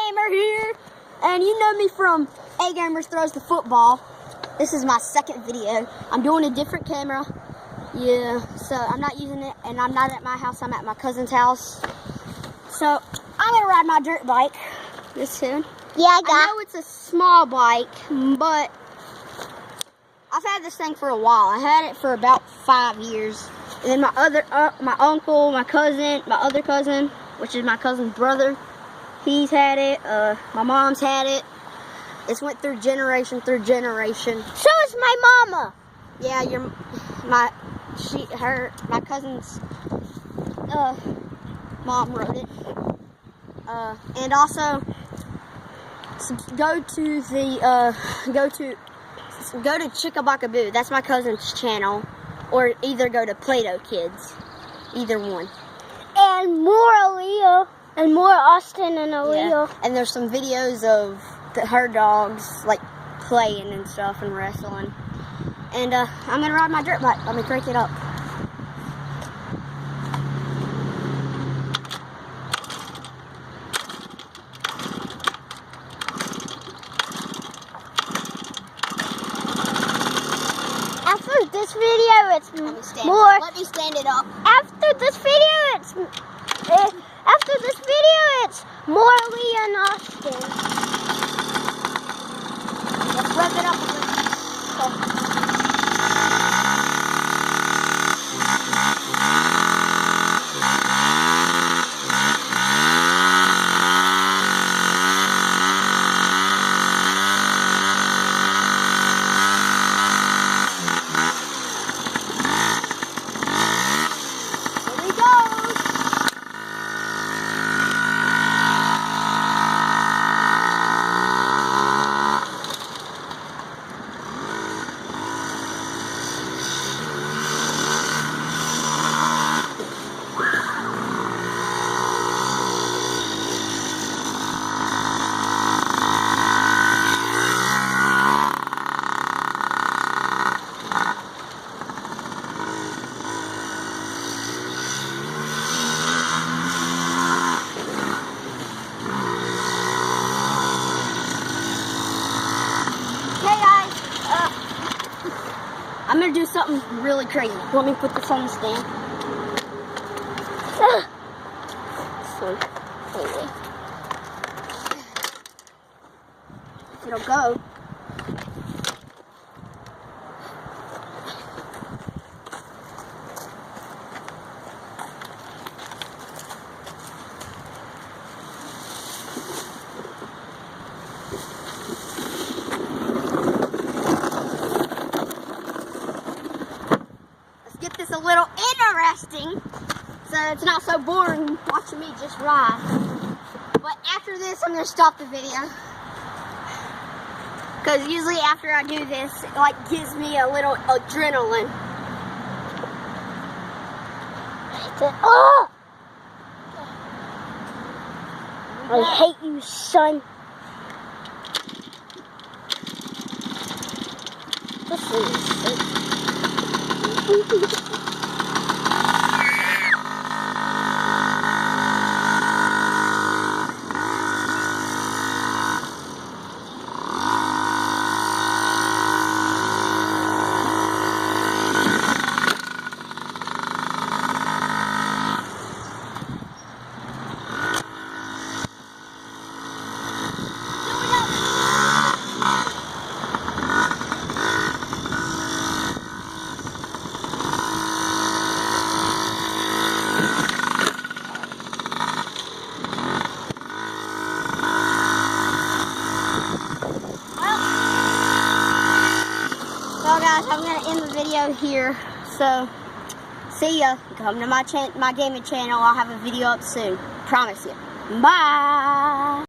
Gamer here, and you know me from A Gamers Throws the Football. This is my second video. I'm doing a different camera. Yeah, so I'm not using it, and I'm not at my house. I'm at my cousin's house. So I'm gonna ride my dirt bike this soon. Yeah, I know it's a small bike, but I've had this thing for a while. I had it for about 5 years. And then my uncle, my cousin, my other cousin, which is my cousin's brother, he's had it. My mom's had it. It's went through generation through generation. So is my mama. Yeah, my cousin's mom rode it. And also go to Chickabacaboo. That's my cousin's channel. Or either go to Play-Doh Kids. Either one. And more Aaliyah. And more Austin and Aaliyah. Yeah. And there's some videos of her dogs, like, playing and stuff and wrestling. And I'm going to ride my dirt bike. Let me crank it up. After this video, it's more. Let me stand it up. After this video, it's more Aaliyah and Austin. Let's rev it up a little. I'm gonna do something really crazy. Let me put this on the stand. It'll go. Get this a little interesting so it's not so boring watching me just ride. But after this, I'm gonna stop the video because usually after I do this, it like gives me a little adrenaline. Oh! I hate you, son. This is sick. Well guys, I'm going to end the video here, so see ya. Come to my gaming channel, I'll have a video up soon. Promise you. Bye!